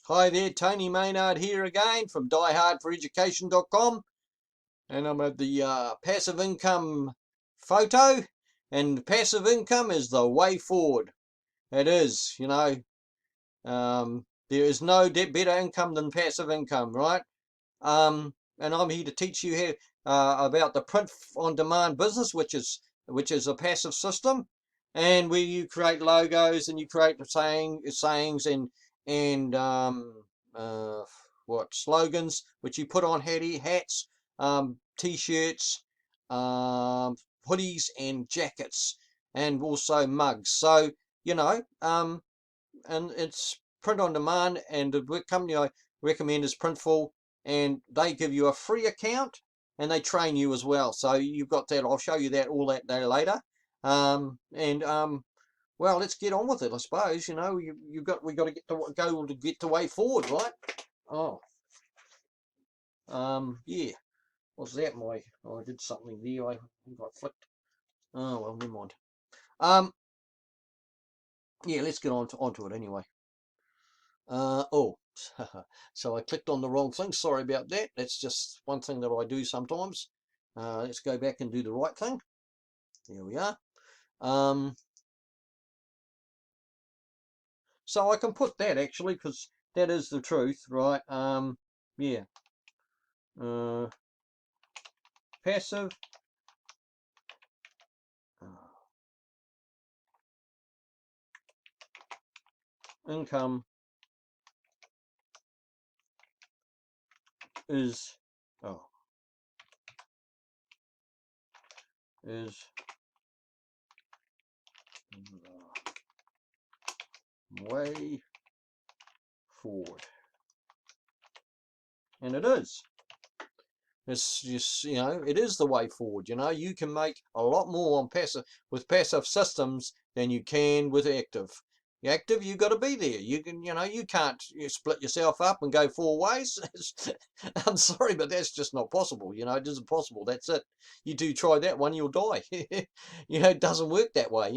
Hi there, Tony Maynard here again from diehardforeducation.com, and I'm at the passive income photo, and passive income is the way forward. It is, there is no better income than passive income, right? And I'm here to teach you here about the print on demand business, which is a passive system, and where you create logos and you create sayings and uh, what slogans, which you put on hats, t-shirts, hoodies, and jackets, and also mugs. So you know, and it's print on demand, and the company I recommend is Printful, and they give you a free account and they train you as well. So you've got that. I'll show you that all that day later. And well, let's get on with it. I suppose we got to get the way forward, right? Oh, yeah. What's that? I did something there. I flicked. Oh well, never mind. Um, yeah, let's get onto it anyway. Oh, so I clicked on the wrong thing. Sorry about that. That's just one thing that I do sometimes. Let's go back and do the right thing. There we are. So I can put that actually, because that is the truth, right? Yeah. Passive income is is way forward, and it is. It's just, it is the way forward. You can make a lot more on passive systems than you can with active. Active, you got to be there. You can't split yourself up and go four ways. I'm sorry, but that's just not possible. It isn't possible. That's it. You do try that one, you'll die. It doesn't work that way.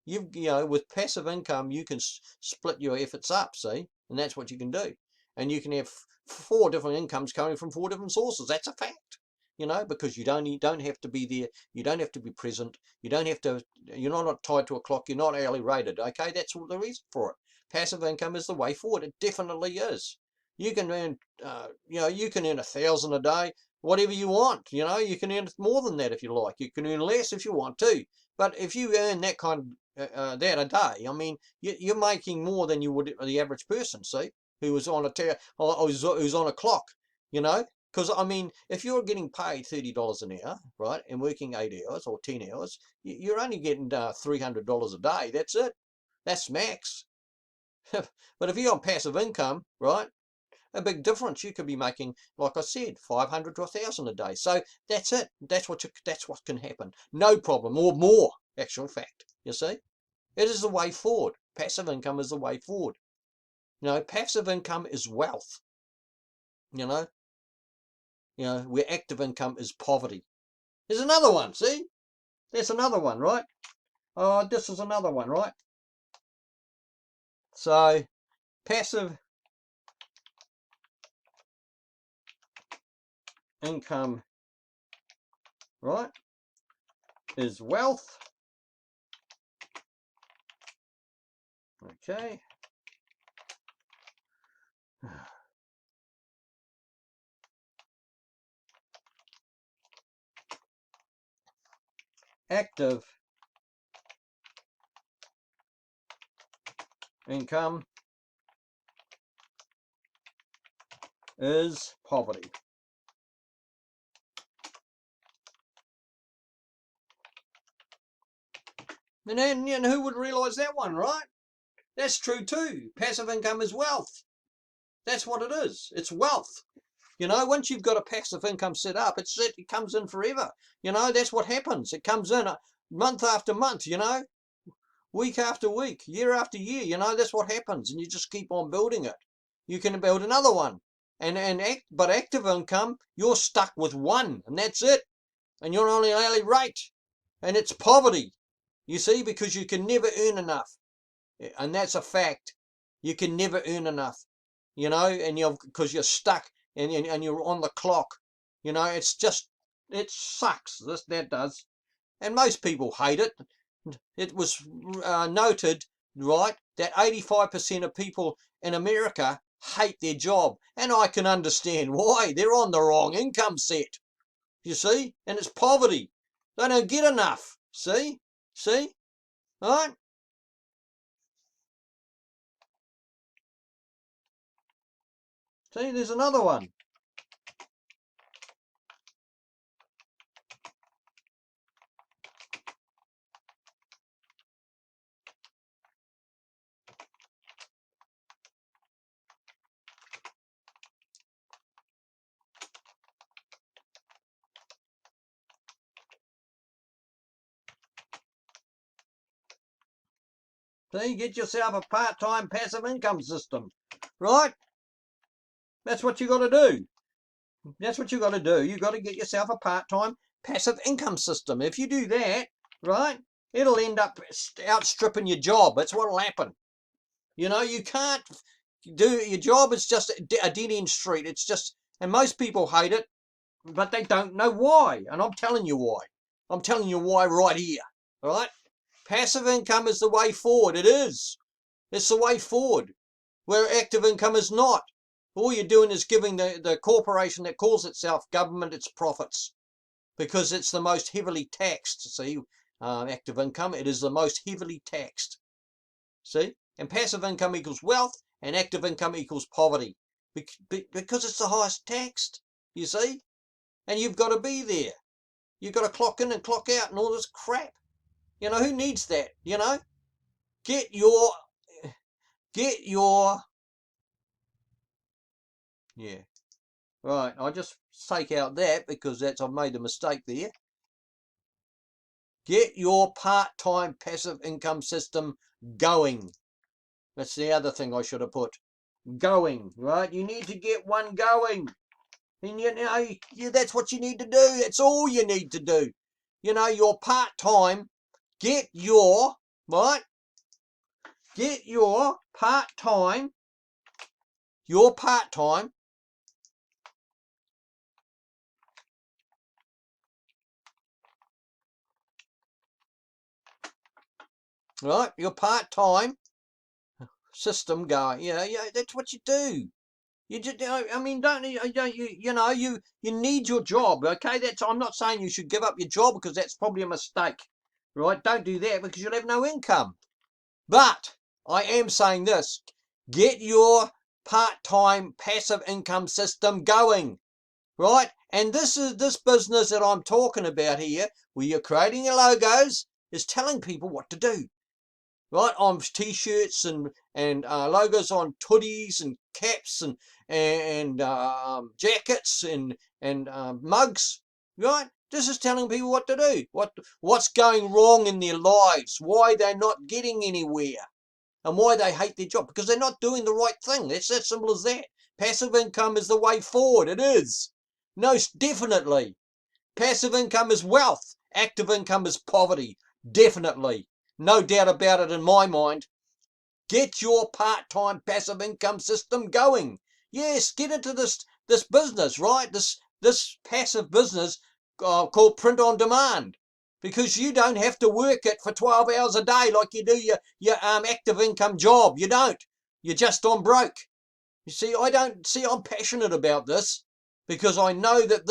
With passive income, you can split your efforts up. See, and that's what you can do, and you can have four different incomes coming from four different sources. That's a fact, because you don't have to be there, you don't have to be present, you're not tied to a clock, you're not hourly rated. Okay, that's all the reason for it. Passive income is the way forward. It definitely is. You can earn, you can earn 1,000 a day, whatever you want. You can earn more than that if you like. You can earn less if you want to. But if you earn that kind that a day, I mean, you're making more than you would the average person. See, who was on who's on a clock, because I mean, if you're getting paid $30 an hour, right, and working 8 hours or 10 hours, you're only getting $300 a day. That's it. That's max. But if you're on passive income, right, a big difference. You could be making, like I said, 500 to 1,000 a day. So that's it. That's what can happen. No problem, or more. Actual fact. You see, it is the way forward. Passive income is the way forward. Passive income is wealth. You know, where active income is poverty. There's another one. See, there's another one, right? Oh, this is another one, right? So passive income, right, is wealth. Okay. Active income is poverty. And then, who would realize that one, right? That's true too. Passive income is wealth. That's what it is. It's wealth. Once you've got a passive income set up, it comes in forever. That's what happens. It comes in month after month, week after week, year after year. That's what happens, and you just keep on building it. You can build another one, but active income, you're stuck with one, and that's it. And you're only an hourly rate, and it's poverty. You see, because you can never earn enough, and that's a fact. You can never earn enough. you know, and because you're stuck and you're on the clock, you know, it sucks. That does, and most people hate it. It was noted, right, that 85% of people in America hate their job, and I can understand why. They're on the wrong income set, you see, and it's poverty. They don't get enough. See, right? See, there's another one. See, get yourself a part-time passive income system, right? That's what you got to do. That's what you got to do. You got to get yourself a part-time passive income system. If you do that, right, it'll end up outstripping your job. That's what'll happen. You know, you can't do your job. It's just a dead-end street. It's just, and most people hate it, but they don't know why. And I'm telling you why. I'm telling you why right here. All right? Passive income is the way forward. It is. It's the way forward. Where active income is not. All you're doing is giving the corporation that calls itself government its profits, because it's the most heavily taxed. See, active income, it is the most heavily taxed. See, and passive income equals wealth, and active income equals poverty, because it's the highest taxed. You see, and you've got to be there. You've got to clock in and clock out and all this crap. You know, who needs that? You know, get your yeah. Right, I'll just take out that because I've made a mistake there. Get your part-time passive income system going. That's the other thing I should have put. Going, right? You need to get one going. And you know, that's what you need to do. That's all you need to do. You know, your part-time, get your, right? Get your part-time, right? Your part-time system going. Yeah, that's what you do. You just, I mean, you need your job, okay? I'm not saying you should give up your job, because that's probably a mistake, right? Don't do that, because you'll have no income. But I am saying this: get your part-time passive income system going, right? And this business that I'm talking about here, where you're creating your logos, is telling people what to do. Right, on t-shirts and logos on hoodies and caps and jackets and mugs. Right, this is telling people what to do, what's going wrong in their lives, why they're not getting anywhere, and why they hate their job, because they're not doing the right thing. It's as simple as that. Passive income is the way forward. It is. No, definitely. Passive income is wealth. Active income is poverty. Definitely. No doubt about it in my mind. Get your part-time passive income system going. Yes, get into this business, right? This passive business called print on demand, because you don't have to work it for 12 hours a day like you do your active income job. You don't. You're just on broke. You see, I'm passionate about this, because I know that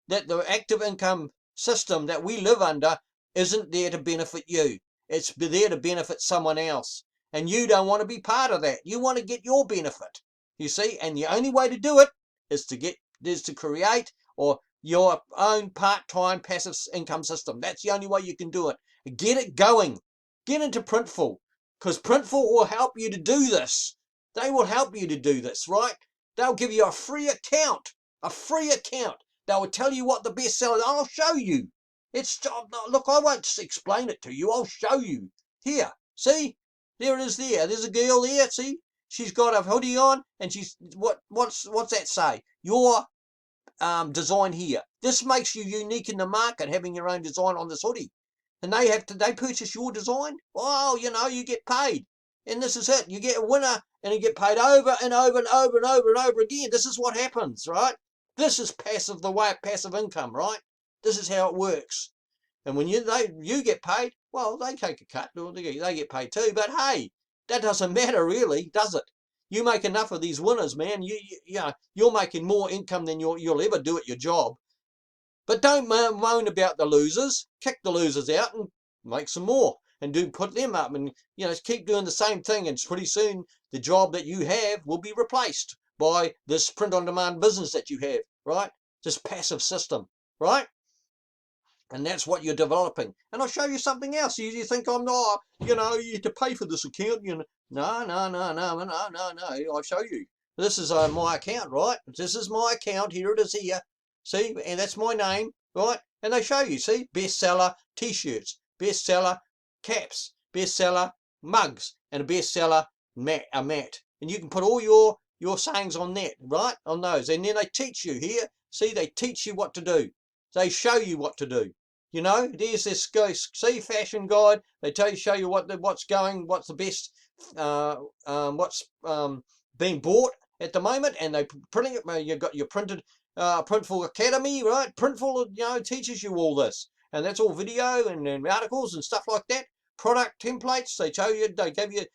that the active income system that we live under isn't there to benefit you. It's there to benefit someone else. And you don't want to be part of that. You want to get your benefit. You see, and the only way to do it is to create or your own part-time passive income system. That's the only way you can do it. Get it going. Get into Printful, because Printful will help you to do this. They will help you to do this, right? They'll give you a free account. A free account. They will tell you what the best sellers. I'll show you. Look, I won't explain it to you. I'll show you. Here, see? There it is there. There's a girl there, see? She's got a hoodie on, and what's that say? Your design here. This makes you unique in the market, having your own design on this hoodie. And they purchase your design. Well, you get paid. And this is it. You get a winner and you get paid over and over and over and over and over again. This is what happens, right? This is passive, the way of passive income, right? This is how it works. And when you get paid, well, they take a cut, or they get paid too. But hey, that doesn't matter really, does it? You make enough of these winners, man. You're making more income than you'll ever do at your job. But don't moan about the losers. Kick the losers out and make some more, and put them up, and keep doing the same thing. And pretty soon the job that you have will be replaced by this print-on-demand business that you have, right? This passive system, right? And that's what you're developing. And I'll show you something else. You think I'm not, you have to pay for this account. No. I'll show you. This is my account, right? This is my account. Here it is here. See, and that's my name, right? And they show you, see, bestseller t-shirts, bestseller caps, bestseller mugs, and a bestseller mat. And you can put all your sayings on that, right? On those. And then they teach you here. See, they teach you what to do. They show you what to do. There's this fashion guide. They show you what's the best, what's being bought at the moment, and they printing it. You've got your Printful Academy, right? Printful, teaches you all this, and that's all video and articles and stuff like that. Product templates. They show you. They give you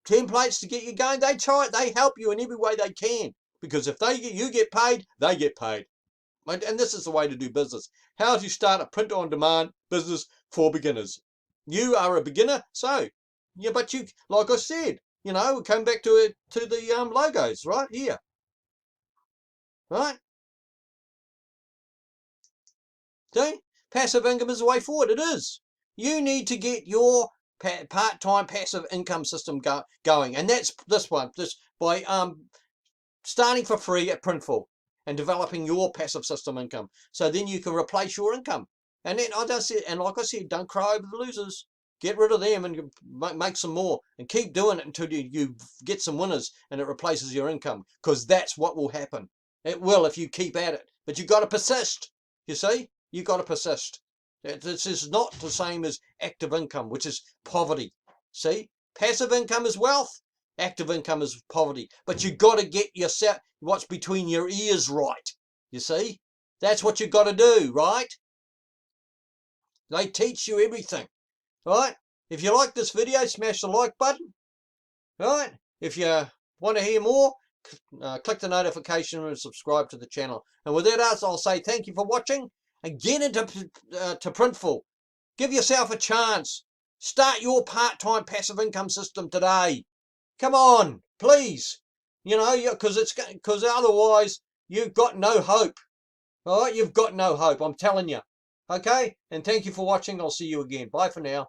templates to get you going. They try it. They help you in every way they can, because if you get paid, they get paid. And this is the way to do business. How to start a print-on-demand business for beginners. You are a beginner, so but you, like I said, we come back to the logos right here, right? See, passive income is the way forward. It is. You need to get your part-time passive income system going, and that's this one. Just by starting for free at Printful and developing your passive system income, so then you can replace your income. And then like I said, don't cry over the losers. Get rid of them and make some more, and keep doing it until you get some winners and it replaces your income, because that's what will happen. It will, if you keep at it. But you've got to persist. You see, you've got to persist. This is not the same as active income, which is poverty. See, passive income is wealth. Active income is poverty. But you've got to get yourself what's between your ears right. You see? That's what you've got to do, right? They teach you everything, right? If you like this video, smash the like button, right? If you want to hear more, click the notification and subscribe to the channel. And with that, I'll say thank you for watching, and get into to Printful. Give yourself a chance. Start your part-time passive income system today. Come on, please. Because otherwise you've got no hope. All right, you've got no hope. I'm telling you. Okay, and thank you for watching. I'll see you again. Bye for now.